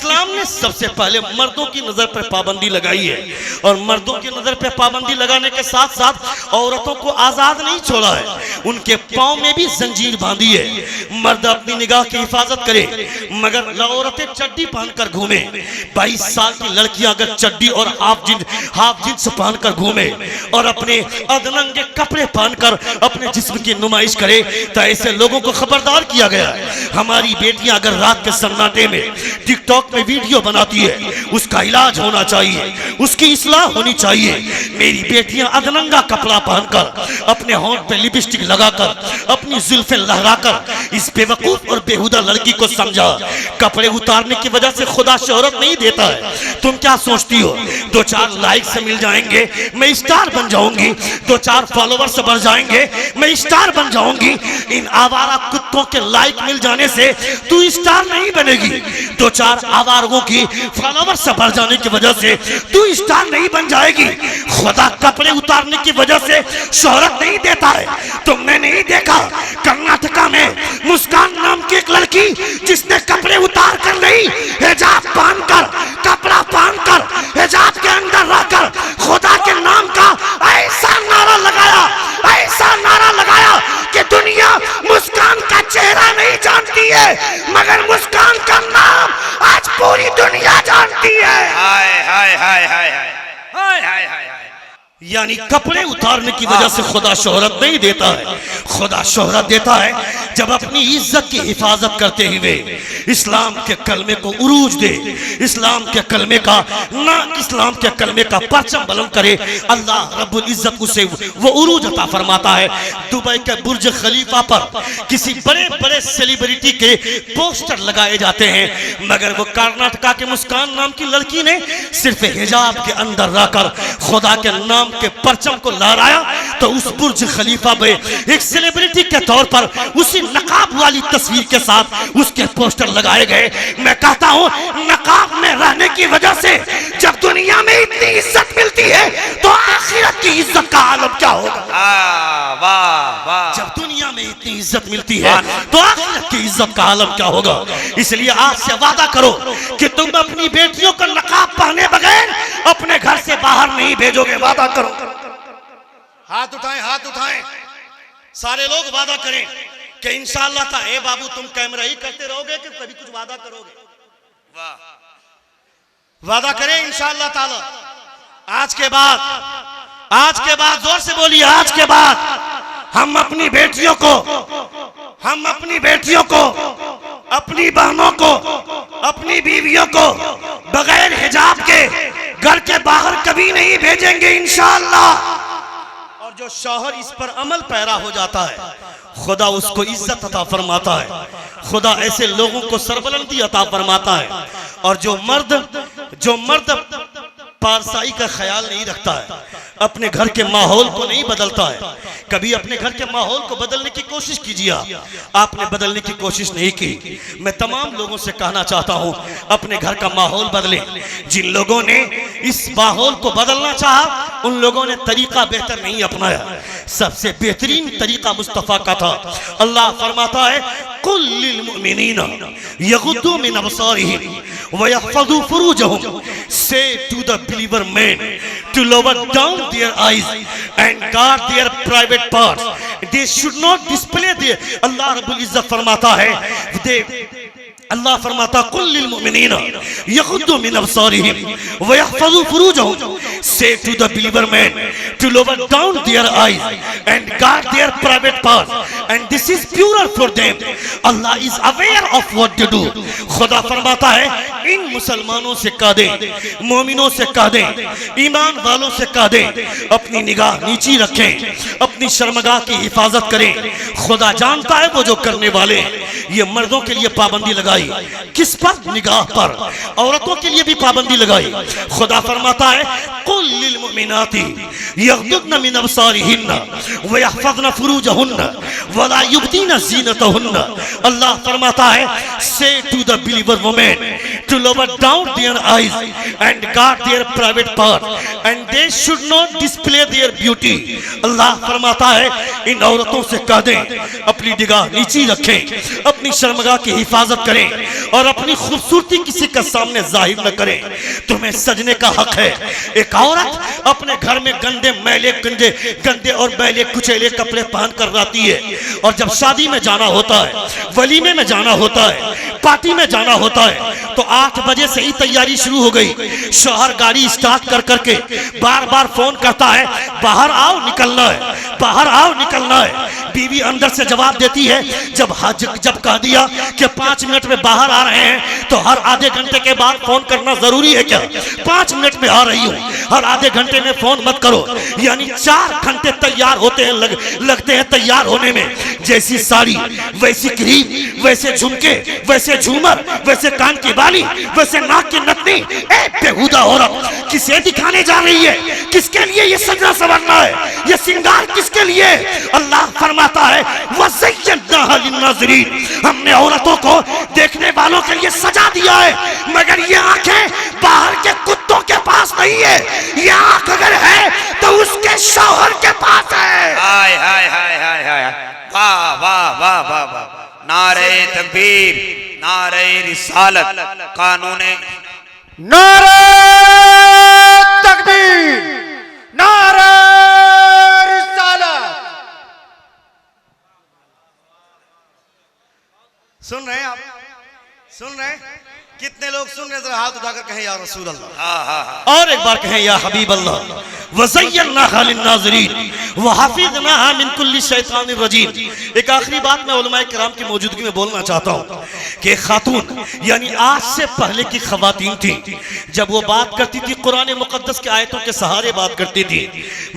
इस्लाम ने सबसे पहले मर्दों की नजर पर पाबंदी लगाई है और मर्दों की नजर पर पाबंदी लगाने के साथ साथ औरतों को आजाद नहीं छोड़ा है, उनके पांव में भी जंजीर बांधी है। मर्द अपनी निगाह की हिफाजत करे मगर औरतें चड्डी पहनकर घूमे। 22 साल की लड़कियां अगर चड्डी और हाफ जींस पहनकर घूमे और अपने अधनंगे कपड़े पहनकर अपने जिस्म की नुमाइश करे तो ऐसे लोगों को खबरदार किया गया है। हमारी बेटियां अगर रात के सन्नाटे में टिकटॉक में वीडियो बनाती है उसका इलाज होना चाहिए, उसकी इस्लाह होनी चाहिए। मेरी बेटियां अधनंगा कपड़ा पहनकर अपने होंठ पे लिपस्टिक लगाकर अपनी जुल्फें लहराकर इस बेवकूफ और बेहुदा लड़की को समझा कपड़े उतारने की वजह से खुदा शोहरत नहीं देता है। तुम क्या सोचती हो 2-4 लाइक से मिल जाएंगे मैं स्टार बन जाऊंगी, 2-4 फॉलोवर्स बढ़ जाएंगे मैं स्टार बन जाऊंगी। इन आवारा कुत्तों के लाइक मिल जाने से तू स्टार नहीं बनेगी, 2-4 आवारों की फॉलोवर्स बढ़ जाने की वजह से तू स्टार नहीं बन जाएगी। खुदा कपड़े उतारने की वजह से शोहरत नहीं देता है। तुमने नहीं देखा कर्नाटका में मुस्कान नाम की एक लड़की जिसने कपड़े उतार कर नहीं हिजाब पहनकर कपड़ा पहनकर हिजाब के अंदर रहकर खुदा के नाम का ऐसा नारा लगाया कि दुनिया मुस्कान का चेहरा नहीं जानती है मगर मुस्कान का नाम आज पूरी दुनिया जानती है। हाय हाय हाय हाय हाय हाय हाय हाय। यानी कपड़े उतारने की वजह से खुदा शोहरत नहीं देता है, खुदा शोहरत देता है जब अपनी इज्जत की हिफाजत करते हुए इस्लाम के कलमे को उरूज दे, इस्लाम के कलमे का परचम बुलंद करे। अल्लाह रब्बुल इज्जत उसे वो उरूज अता फरमाता है। दुबई के बुर्ज खलीफा पर किसी बड़े बड़े सेलिब्रिटी के पोस्टर लगाए जाते हैं मगर वो कर्नाटका के मुस्कान नाम की लड़की ने सिर्फ हिजाब के अंदर रहकर खुदा के नाम के परचम को लहराया तो उस बुर्ज खलीफा में एक सेलिब्रिटी के तौर पर उसी नकाब वाली तस्वीर के साथ उसके पोस्टर लगाए गए। मैं कहता हूं नकाब में रहने की वजह से जब दुनिया में इतनी इज्जत मिलती है तो आखिरत की इज्जत का आलम क्या होगा। वाह वाह। जब दुनिया में इतनी इज्जत मिलती है तो आखिरत की इज्जत का आलम क्या होगा। इसलिए आज से वादा करो कि तुम अपनी बेटियों को नकाब पहने बगैर अपने घर से बाहर नहीं भेजोगे। वादा करो। हाथ उठाएं सारे लोग वादा करें कि इंशाअल्लाह ताला। ए बाबू तुम कैमरा ही करते रहोगे कि कभी कुछ वादा करोगे। वादा करें इंशाअल्लाह ताला। आज के बाद जोर से बोलिए, आज के बाद हम अपनी बेटियों को अपनी बहनों को अपनी बीवियों को बगैर हिजाब के घर के बाहर कभी नहीं भेजेंगे इंशाअल्लाह। और जो शौहर इस पर अमल पैरा हो जाता है खुदा उसको इज्जत अता फरमाता है, खुदा ऐसे लोगों को सरबलंदी अता फरमाता है। और जो मर्द पारसाई का ख्याल नहीं रखता है, अपने घर के माहौल को नहीं बदलता है, कभी अपने घर के माहौल को बदलने की कोशिश कीजिए। आपने बदलने की कोशिश नहीं की। मैं तमाम लोगों से कहना चाहता हूं अपने घर का माहौल बदलें। जिन लोगों ने इस माहौल को बदलना चाहा उन लोगों ने तरीका बेहतर नहीं अपनाया। सबसे बेहतरीन तरीका मुस्तफा का था। अल्लाह फरमाता है कुल लिल मुमिनीना यगुद्दू मिन अबसारिहिम व यहफज़ू फुरूजहुम। Say to the believer men to lower down their eyes and guard their private parts. They should not display their. Allah Rabbul Izzat फरमाता है अल्लाह फरमाता कुल लिल मुमिनीना यगुद्दू मिन अबसारिहिम व यहफज़ू फुरूजहुम। Say to the believer men to lower down their eyes and guard their private parts and this is purer for them. Allah is aware of what they do. खुदा फरमाता है इन मुसलमानों से कह दें, मोमिनों से कह दें, ईमान वालों से कह दें अपनी निगाह नीची रखें, अपनी शर्मगाह की हिफाजत करें। खुदा जानता है वो जो करने वाले हैं। ये मर्दों के लिए पाबंदी लगाई, किस पर? निगाह पर। औरतों के लिए भी पाबंदी लगाई। खुदा फरमाता है कुल लिल मुमिनाती यगुद्दन मिन अबसारिहिन्ना व यहफज़न फुरूजहुन्ना व ला युब्दीना ज़ीनतहुन्ना। अल्लाह फरमाता है say to the believer women to lower down their eyes and guard their private part, and they should not display their beauty. अल्लाह फरमाता है इन औरतों से कह दें अपनी निगाह नीची रखें, अपनी शर्मगाह की हिफाजत करें और अपनी खूबसूरती किसी के सामने जाहिर न करें। तुम्हें सजने का हक है। एक औरत अपने घर में गंदे और मैले कुचैले कपड़े पहन कर रहती है, और जब शादी में जाना होता है, वलीमे में जाना होता है, पार्टी में जाना होता है, तो 8 बजे से ही तैयारी शुरू हो गई। शौहर गाड़ी स्टार्ट कर करके बार बार फोन करता है, बाहर आओ निकलना है, बाहर आओ निकलना है। बीवी अंदर से जवाब देती है, जब कह दिया कि 5 मिनट में बाहर आ रहे हैं, तो हर आधे घंटे के बाद फोन करना जरूरी है क्या? 5 मिनट में आ रही हूँ, हर आधे घंटे में फोन मत करो। यानी 4 घंटे तैयार होते हैं, लगते हैं तैयार होने में। जैसी साड़ी वैसी क्रीम, वैसे झुमके, वैसे झूमर, वैसे कान की बाली, वैसे नाक की नथनी। बेहुदा औरत किसे दिखाने जा रही है? किसके लिए ये सजना संवरना है? ये सिंगार किसके लिए? अल्लाह फरमाता है वज़य्यनाहा लिन्नाज़िरीन, हमने औरतों को देखने वालों के लिए सजा दिया है, मगर ये आंखें बाहर के कुत्तों के पास नहीं है। ये आंख अगर है तो उसके शौहर के पास है। हाय हाय हाय हाय हाय, वाह वाह वाह वाह वाह, नारे तकबीर, नारे रिसालत, कानूने नारे तकबीर, नारे रिसालत। सुन रहे हैं आप? सुन रहे हैं? कितने लोग सुन रहे? जरा हाथ उठाकर कहें या रसूल अल्लाह। और एक बार कहें या हबीब अल्लाह। वज़य्यनाहा लिन्नाज़िरीन व हफ़िज़नाहा मिन कुल्लि शैतानिर रजीम। एक आखिरी बात मैं उलमाए किराम की मौजूदगी में बोलना चाहता हूँ कि खातून यानी आज से पहले की खवातीन थी, जब वो बात करती थी कुरान मुक़द्दस के आयतों के सहारे बात करती थी,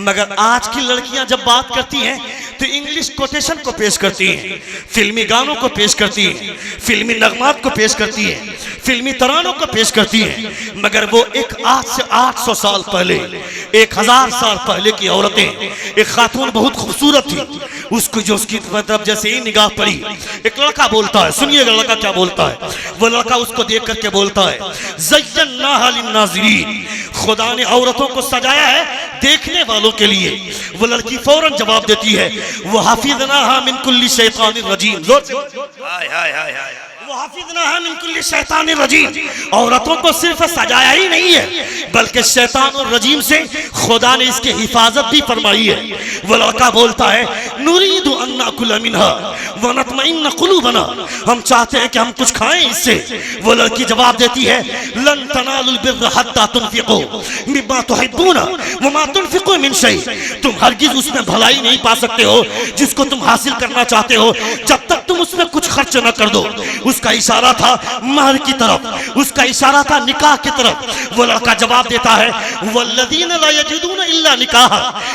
मगर आज की लड़कियां जब बात करती हैं तो इंग्लिश कोटेशन को पेश करती हैं, फिल्मी गानों को पेश करती हैं, फिल्मी नगमात को पेश करती हैं, फिल्मी तरानों को पेश करती हैं। मगर वो एक आज से 800 साल पहले, 1000 साल पहले की औरतें, एक खातून बहुत खूबसूरत थी, उसको जो उसकी तरफ जैसे ही निगाह पड़ी, एक लड़का बोलता है, सुनिएगा लड़का क्या बोलता है। वो लड़का उसको देख करके बोलता है ज़य्यनाहा लिन्नाज़िरीन, खुदा ने औरतों को सजाया है देखने वालों के लिए। वो लड़की फौरन जवाब देती है वो हफ़िज़नाहा मिन कुल्लि शैतानिर रजीम। हाय हाय हाय हाय, वहाफिज़नाहा मिन कुल्लि शैतानिर रजीम। औरतों को सिर्फ सजाया ही नहीं है, बल्कि शैतान और रजीम से खुदा ने इसकी हिफाजत भी फरमाई है। वो लड़का बोलता है नुरीदु अन नअकुल मिनहा व नतमइन्न कुलूबना, हम चाहते हैं कि हम कुछ खाएं इससे। वो लड़की जवाब देती है लन तनालुल बिर्र हत्ता तुनफिकू मिम्मा तुहिब्बूना व मा तुनफिकू मिन शै, तुम हरगिज उसमें भलाई नहीं पा सकते हो जिसको तुम हासिल करना चाहते हो जब तक तुम उसमें कुछ खर्च न कर दो। उसका इशारा था महर की तरफ, उसका इशारा था निकाह की तरफ। वो लड़का जवाब देता है वल्लज़ीना ला यजिदूना इल्ला निकाह,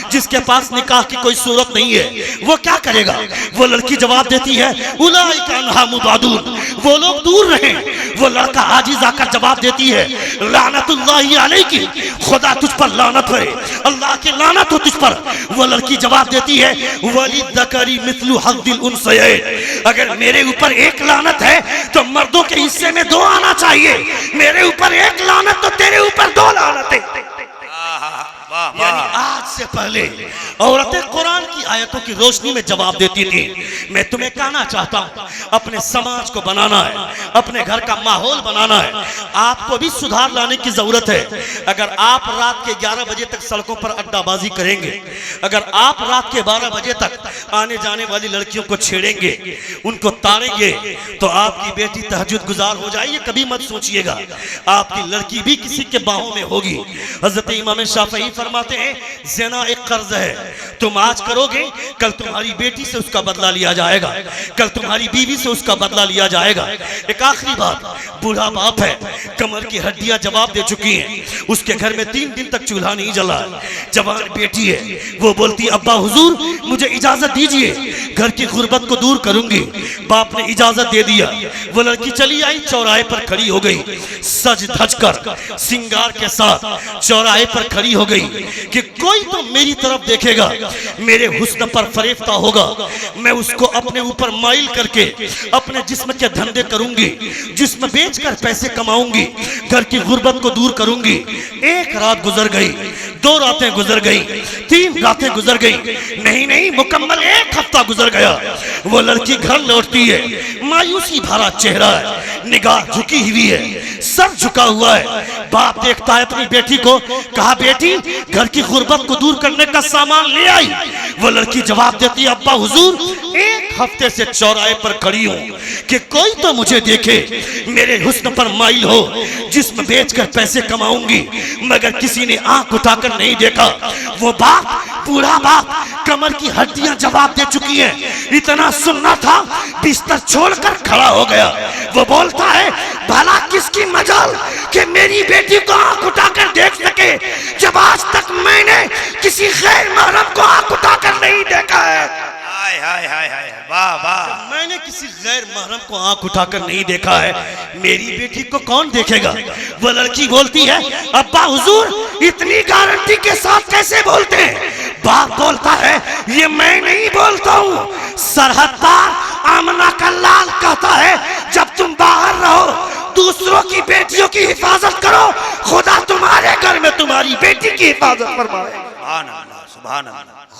जिसके पास निकाह की कोई सूरत नहीं है वो क्या करेगा? वो लड़की जवाब देती है उलाइका अन्हा मुबादून, वो लोग दूर रहें। वो लड़का आजिज़ आकर जवाब देती है लानतुल्लाहि अलैकी, खुदा तुझ पर लानत है, अल्लाह की लानत हो तुझ पर। वो लड़की जवाब देती है वलिद्दकरी मिस्लु हज़्ज़िल उन्सयैन, अगर मेरे ऊपर एक लानत है तो मर्दों के हिस्से में 2 आना चाहिए। मेरे ऊपर एक लानत तो तेरे ऊपर 2 लानत है। यानी आज से पहले औरतें कुरान की आयतों की रोशनी में जवाब देती थी। मैं तुम्हें कहना चाहता हूँ अपने समाज को बनाना है, अपने घर का माहौल बनाना है, आपको भी सुधार लाने की जरूरत है। अगर आप रात के 11 बजे तक सड़कों पर अड्डाबाजी करेंगे, अगर आप रात के 12 बजे तक आने जाने वाली लड़कियों को छेड़ेंगे, उनको ताड़ेंगे, तो आपकी बेटी तहज्जुद गुजार हो जाएगी। कभी मत सोचिएगा आपकी लड़की भी किसी के बाहों में होगी। हजरत इमाम शाफई फरमाते हैं ज़िना एक कर्ज है, तुम आज करोगे कल तुम्हारी बेटी से उसका बदला लिया जाएगा, कल तुम्हारी बीवी से उसका बदला लिया जाएगा। एक आखिरी बात, बूढ़ा बाप है, कमर की हड्डियां जवाब दे चुकी हैं, उसके घर में 3 दिन तक चूल्हा नहीं जला। जवान बेटी है, वो बोलती अब्बा हुजूर मुझे इजाजत दीजिए, घर की गुर्बत को दूर करूंगी। बाप ने इजाजत दे दिया। वो लड़की चली आई, चौराहे पर खड़ी हो गई, सज धज कर सिंगार के साथ चौराहे पर खड़ी हो गई। कि कोई तो मेरी तरफ देखेगा, मेरे हुस्न पर फरेफ्ता होगा, मैं उसको अपने ऊपर माइल करके अपने जिस्म के धंधे करूंगी, जिस्म बेचकर पैसे कमाऊंगी, घर की गुर्बत को दूर करूंगी। एक रात गुजर गई, 2 रातें गुजर गई, 3 रातें गुजर गई, नहीं मुकम्मल 1 हफ्ता गुजर गया। वो लड़की घर लौटती है, मायूसी भरा चेहरा है, निगाह झुकी हुई है, सर झुका हुआ है। बाप देखता है अपनी बेटी को, कहा बेटी घर की गुर्बत को दूर करने का सामान ले आई। वो लड़की जवाब देती है अब्बा हुजूर 1 हफ्ते से चौराहे पर खड़ी हूँ कि कोई तो मुझे देखे, मेरे हुस्न पर माइल हो, जिस्म बेचकर पैसे कमाऊंगी, मगर किसी ने आंख उठाकर नहीं देखा। वो बाप, पूरा बाप, कमर की हड्डियां जवाब दे चुकी हैं, इतना सुनना था बिस्तर छोड़कर खड़ा हो गया। वो बोलता है भला किसकी मजाल कि मेरी बेटी को आंख उठाकर देख सके, जब आज तक मैंने किसी गैर महरम को आंख उठाकर नहीं देखा है। हाय हाय हाय हाय, वाह वाह। मैंने किसी गैर महरम को आंख उठाकर नहीं देखा है, मेरी बेटी को कौन देखेगा। वो लड़की बोलती है अब्बा हुजूर इतनी गारंटी के साथ कैसे बोलते हैं। बाप बोलता है ये मैं नहीं बोलता हूँ, सरहद पार आमना का लाल कहता है जब तुम बाहर रहो दूसरों की बेटियों की हिफाजत करो, खुदा तुम्हारे घर में तुम्हारी बेटी की हिफाजत फरमाए। सुभान अल्लाह, सुभान अल्लाह।